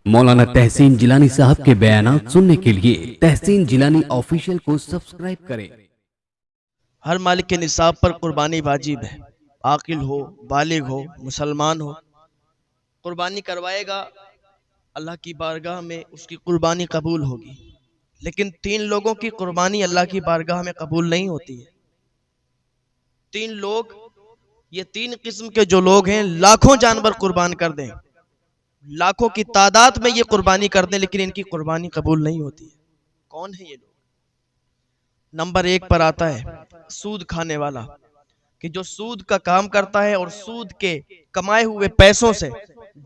مولانا تحسین جیلانی صاحب کے بیانات سننے کے لیے تحسین جیلانی آفیشیل کو سبسکرائب کریں۔ ہر مالک کے نصاب پر قربانی واجب ہے، عاقل ہو، بالغ ہو، مسلمان ہو، قربانی کروائے گا، اللہ کی بارگاہ میں اس کی قربانی قبول ہوگی۔ لیکن 3 لوگوں کی قربانی اللہ کی بارگاہ میں قبول نہیں ہوتی ہے۔ 3 لوگ، یہ 3 قسم کے جو لوگ ہیں، لاکھوں جانور قربان کر دیں، لاکھوں کی تعداد میں یہ قربانی کر دیں، لیکن ان کی قربانی قبول نہیں ہوتی ہے۔ کون ہے یہ لوگ؟ نمبر 1 پر آتا ہے سود کھانے والا، کہ جو سود کا کام کرتا ہے اور سود کے کمائے ہوئے پیسوں سے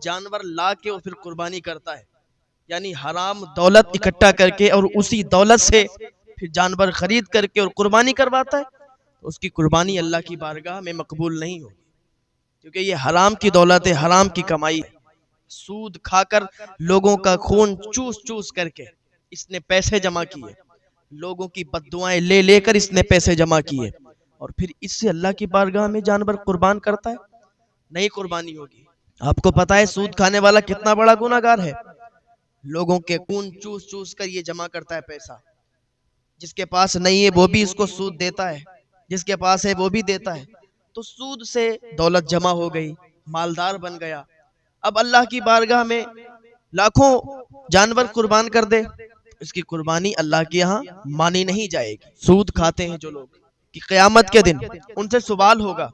جانور لا کے اور پھر قربانی کرتا ہے، یعنی حرام دولت اکٹھا کر کے اور اسی دولت سے پھر جانور خرید کر کے اور قربانی کرواتا ہے، تو اس کی قربانی اللہ کی بارگاہ میں مقبول نہیں ہوگی، کیونکہ یہ حرام کی دولت ہے، حرام کی کمائی ہے۔ سود کھا کر لوگوں کا خون چوس چوس کر کے اس نے پیسے جمع کیے، لوگوں کی بددعائیں لے لے کر اس نے پیسے جمع کیے، اور پھر اس سے اللہ کی بارگاہ میں جانور قربان کرتا ہے، نہیں قربانی ہوگی۔ آپ کو پتا ہے سود کھانے والا کتنا بڑا گنہگار ہے؟ لوگوں کے خون چوس چوس کر یہ جمع کرتا ہے پیسہ، جس کے پاس نہیں ہے وہ بھی اس کو سود دیتا ہے، جس کے پاس ہے وہ بھی دیتا ہے، تو سود سے دولت جمع ہو گئی، مالدار بن گیا۔ اب اللہ کی بارگاہ میں لاکھوں جانور قربان کر دے، اس کی قربانی اللہ کے یہاں مانی نہیں جائے گی۔ سود کھاتے ہیں جو لوگ، کہ قیامت کے دن ان سے سوال ہوگا،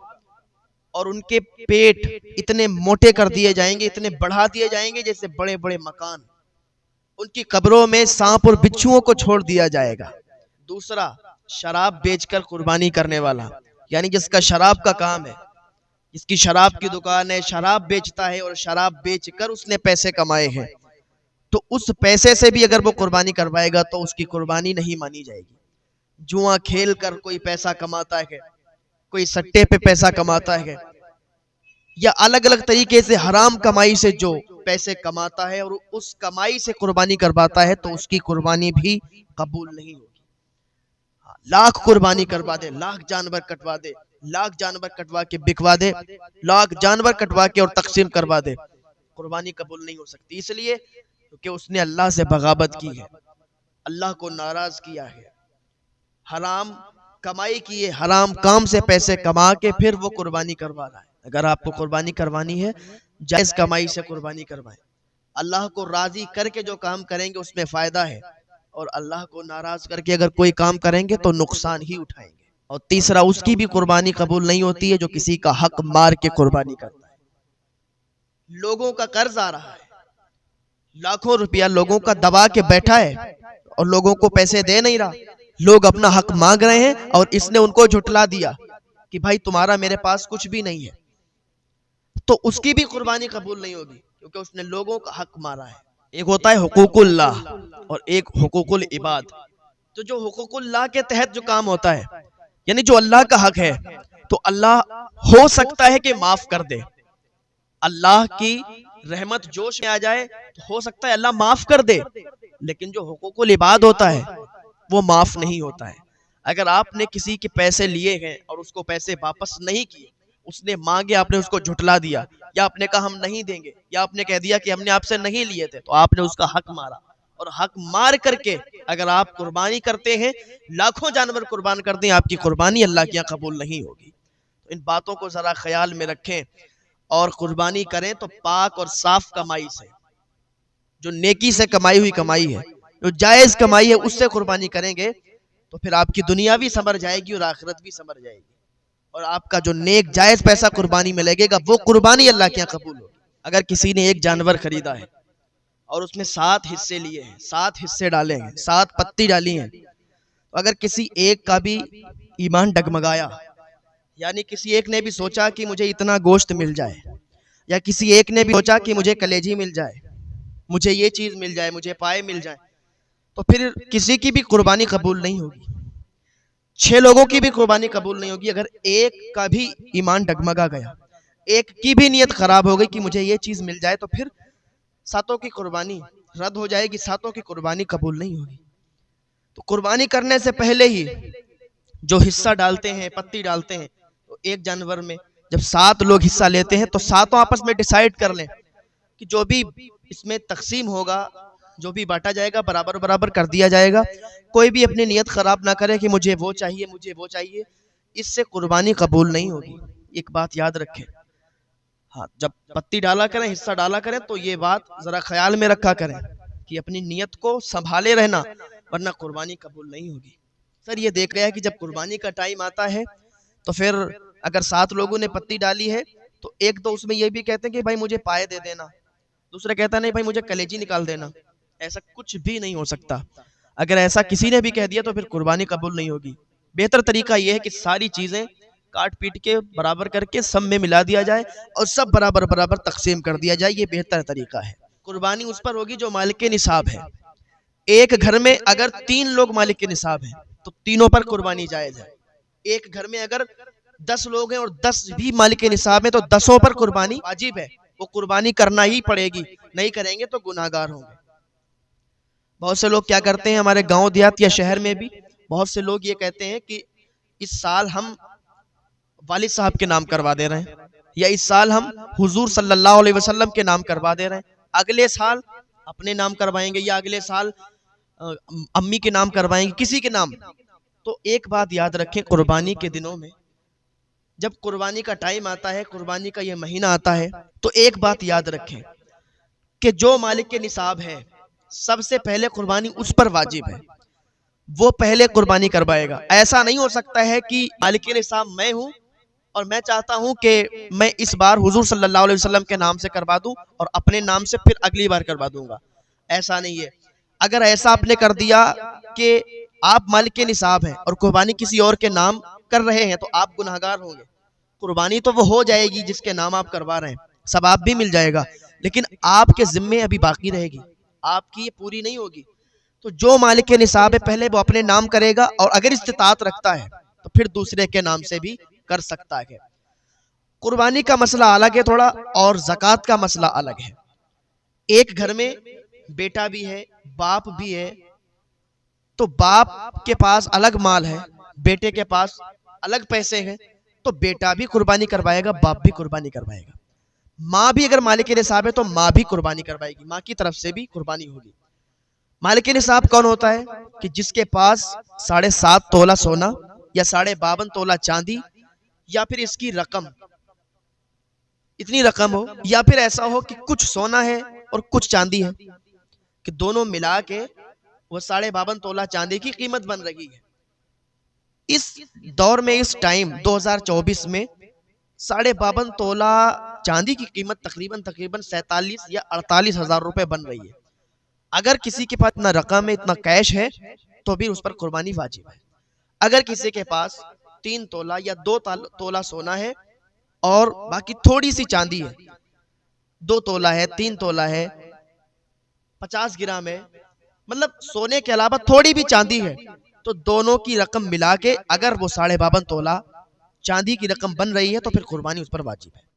اور ان کے پیٹ اتنے موٹے کر دیے جائیں گے، اتنے بڑھا دیے جائیں گے جیسے بڑے بڑے مکان، ان کی قبروں میں سانپ اور بچھوؤں کو چھوڑ دیا جائے گا۔ دوسرا، شراب بیچ کر قربانی کرنے والا، یعنی جس کا شراب کا کام ہے، جس کی شراب کی دکان ہے، شراب بیچتا ہے اور شراب بیچ کر اس نے پیسے کمائے ہیں، تو اس پیسے سے بھی اگر وہ قربانی کروائے گا تو اس کی قربانی نہیں مانی جائے گی۔ جوا کھیل کر کوئی پیسہ کماتا ہے، کوئی سٹے پہ پیسہ کماتا ہے، یا الگ الگ طریقے سے حرام کمائی سے جو پیسے کماتا ہے اور اس کمائی سے قربانی کرواتا ہے، تو اس کی قربانی بھی قبول نہیں ہوگی۔ لاکھ قربانی کروا دے، لاکھ جانور کٹوا دے، لاکھ جانور کٹوا کے بکوا دے، لاکھ جانور کٹوا کے اور تقسیم کروا دے، قربانی قبول نہیں ہو سکتی، اس لیے کہ اس نے اللہ سے بغاوت کی ہے، اللہ کو ناراض کیا ہے، حرام کمائی کی ہے، حرام کام سے پیسے کما کے پھر وہ قربانی کروا رہا ہے۔ اگر آپ کو قربانی کروانی ہے، جائز کمائی سے قربانی کروائیں، اللہ کو راضی کر کے جو کام کریں گے اس میں فائدہ ہے، اور اللہ کو ناراض کر کے اگر کوئی کام کریں گے تو نقصان ہی اٹھائیں گے۔ اور تیسرا، اس کی بھی قربانی قبول نہیں ہوتی ہے جو کسی کا حق مار کے قربانی کرتا ہے۔ لوگوں کا قرض آ رہا ہے، لاکھوں روپیہ لوگوں کا دبا کے بیٹھا ہے اور لوگوں کو پیسے دے نہیں رہا، لوگ اپنا حق مانگ رہے ہیں اور اس نے ان کو جھٹلا دیا کہ بھائی تمہارا میرے پاس کچھ بھی نہیں ہے، تو اس کی بھی قربانی قبول نہیں ہوگی، کیونکہ اس نے لوگوں کا حق مارا ہے۔ ایک ہوتا ہے حقوق اللہ اور ایک حقوق العباد، تو جو حقوق اللہ کے تحت جو کام ہوتا ہے، یعنی جو اللہ کا حق ہے، تو اللہ ہو سکتا ہے کہ معاف کر دے، اللہ کی رحمت جوش میں آ جائے تو ہو سکتا ہے اللہ معاف کر دے، لیکن جو حقوق العباد ہوتا ہے وہ معاف نہیں ہوتا ہے۔ اگر آپ نے کسی کے پیسے لیے ہیں اور اس کو پیسے واپس نہیں کیے، اس نے مانگے، آپ نے اس کو جھٹلا دیا، یا آپ نے کہا ہم نہیں دیں گے، یا آپ نے کہہ دیا کہ ہم نے آپ سے نہیں لیے تھے، تو آپ نے اس کا حق مارا، اور حق مار کر کے اگر آپ قربانی کرتے ہیں، لاکھوں جانور قربان کرتے ہیں، آپ کی قربانی اللہ کے یہاں قبول نہیں ہوگی۔ تو ان باتوں کو ذرا خیال میں رکھیں، اور قربانی کریں تو پاک اور صاف کمائی سے، جو نیکی سے کمائی ہوئی کمائی ہے، جو جائز کمائی ہے، اس سے قربانی کریں گے تو پھر آپ کی دنیا بھی سنور جائے گی اور آخرت بھی سنور جائے گی، اور آپ کا جو نیک جائز پیسہ قربانی میں لگے گا وہ قربانی اللہ کے یہاں قبول ہوگی۔ اگر کسی نے ایک جانور خریدا ہے اور اس میں 7 حصے لیے ہیں، 7 حصے ڈالے ہیں، 7 پتی ڈالی ہیں، تو اگر کسی ایک کا بھی ایمان ڈگمگایا، یعنی کسی ایک نے بھی سوچا کہ مجھے اتنا گوشت مل جائے، یا کسی ایک نے بھی سوچا کہ مجھے کلیجی مل جائے، مجھے یہ چیز مل جائے، مجھے پائے مل جائیں، تو پھر کسی کی بھی قربانی قبول نہیں ہوگی، 6 لوگوں کی بھی قربانی قبول نہیں ہوگی۔ اگر ایک کا بھی ایمان ڈگمگا گیا، ایک کی بھی نیت خراب ہو گئی کہ مجھے یہ چیز مل جائے، تو پھر 7 کی قربانی رد ہو جائے گی، 7 کی قربانی قبول نہیں ہوگی۔ تو قربانی کرنے سے پہلے ہی جو حصہ ڈالتے ہیں، پتی ڈالتے ہیں، تو ایک جانور میں جب 7 لوگ حصہ لیتے ہیں تو 7 آپس میں ڈیسائیڈ کر لیں کہ جو بھی اس میں تقسیم ہوگا، جو بھی بانٹا جائے گا برابر برابر کر دیا جائے گا. کوئی بھی اپنی نیت خراب نہ کرے کہ مجھے وہ چاہیے مجھے وہ چاہیے، اس سے قربانی قبول نہیں ہوگی. ایک بات یاد رکھیں، ہاں جب پتی ڈالا کریں، حصہ ڈالا کریں، تو یہ بات ذرا خیال میں رکھا کریں کہ اپنی نیت کو سنبھالے رہنا، ورنہ قربانی قبول نہیں ہوگی. سر یہ دیکھ گیا کہ جب قربانی کا ٹائم آتا ہے تو پھر اگر 7 لوگوں نے پتی ڈالی ہے تو ایک تو اس میں یہ بھی کہتے ہیں کہ بھائی مجھے پائے دے دینا، دوسرا کہتا ہے نہیں بھائی مجھے کلیجی نکال دینا. ایسا کچھ بھی نہیں ہو سکتا. اگر ایسا کسی نے بھی کہہ دیا تو پھر قربانی قبول نہیں ہوگی. بہتر طریقہ یہ ہے کہ ساری چیزیں کاٹ پیٹ کے برابر کر کے سب میں ملا دیا جائے اور سب برابر برابر تقسیم کر دیا جائے. یہ بہتر طریقہ ہے. قربانی اس پر ہوگی جو مالک نصاب ہے. ایک گھر میں اگر 3 لوگ مالک نصاب ہیں تو تینوں پر قربانی جائز ہے. ایک گھر میں اگر 10 لوگ ہیں اور 10 بھی مالک نصاب ہیں تو 10 پر قربانی واجب ہے. وہ قربانی کرنا ہی پڑے گی، نہیں کریں گے تو گناہگار ہوں گے. بہت سے لوگ کیا کرتے ہیں، ہمارے گاؤں دیہات یا شہر میں بھی بہت سے لوگ یہ کہتے ہیں کہ اس سال ہم والد صاحب کے نام کروا دے رہے ہیں، یا اس سال ہم حضور صلی اللہ علیہ وسلم کے نام کروا دے رہے ہیں، اگلے سال اپنے نام کروائیں گے، یا اگلے سال امی کے نام کروائیں گے، کسی کے نام. تو ایک بات یاد رکھیں، قربانی کے دنوں میں جب قربانی کا ٹائم آتا ہے، قربانی کا یہ مہینہ آتا ہے، تو ایک بات یاد رکھیں کہ جو مالک کے نصاب ہے سب سے پہلے قربانی اس پر واجب ہے، وہ پہلے قربانی کروائے گا. ایسا نہیں ہو سکتا ہے کہ مالک کے نصاب میں ہوں اور میں چاہتا ہوں کہ میں اس بار حضور صلی اللہ علیہ وسلم کے نام سے کروا دوں اور اپنے نام سے پھر اگلی بار کروا دوں گا. ایسا نہیں ہے. اگر ایسا آپ نے کر دیا کہ آپ مالک کے نصاب ہیں اور قربانی کسی اور کے نام کر رہے ہیں تو آپ گناہگار ہوں گے. قربانی تو وہ ہو جائے گی جس کے نام آپ کروا رہے ہیں، ثواب بھی مل جائے گا، لیکن آپ کے ذمے ابھی باقی رہے گی، آپ کی یہ پوری نہیں ہوگی. تو جو مالک کے نصاب ہے پہلے وہ اپنے نام کرے گا، اور اگر استطاعت رکھتا ہے تو پھر دوسرے کے نام سے بھی کر سکتا ہے. قربانی کا مسئلہ الگ ہے تھوڑا، اور زکوٰۃ کا مسئلہ الگ ہے. ایک گھر میں بیٹا بھی ہے، باپ بھی ہے، تو باپ کے پاس الگ مال ہے، بیٹے کے پاس الگ پیسے ہیں، تو بیٹا بھی قربانی کروائے گا، باپ بھی قربانی کروائے گا. ماں بھی اگر مالک نصاب ہے تو ماں بھی قربانی کروائے گی، ماں کی طرف سے بھی قربانی ہوگی. مالک نصاب کون ہوتا ہے؟ کہ جس کے پاس 7.5 تولہ سونا یا 52.5 تولہ چاندی، یا پھر اس کی رقم اتنی رقم ہو، یا پھر ایسا ہو کہ کچھ سونا ہے اور کچھ چاندی ہے، کہ دونوں ملا کے وہ 52.5 تولہ چاندی کی قیمت بن رہی ہے. اس دور میں، اس ٹائم 2024 میں 52.5 تولہ چاندی کی قیمت تقریباً 47 یا 48 ہزار روپے بن رہی ہے. اگر کسی کے پاس اتنا رقم ہے، اتنا کیش ہے، تو بھی اس پر قربانی واجب ہے. اگر کسی کے پاس 3 تولہ یا 2 تولہ سونا ہے اور باقی تھوڑی سی چاندی ہے، 2 تولہ ہے، 3 تولہ ہے، 50 گرام ہے، مطلب سونے کے علاوہ تھوڑی بھی چاندی ہے، تو دونوں کی رقم ملا کے اگر وہ 52.5 تولہ چاندی کی رقم بن رہی ہے تو پھر قربانی اس پر واجب ہے.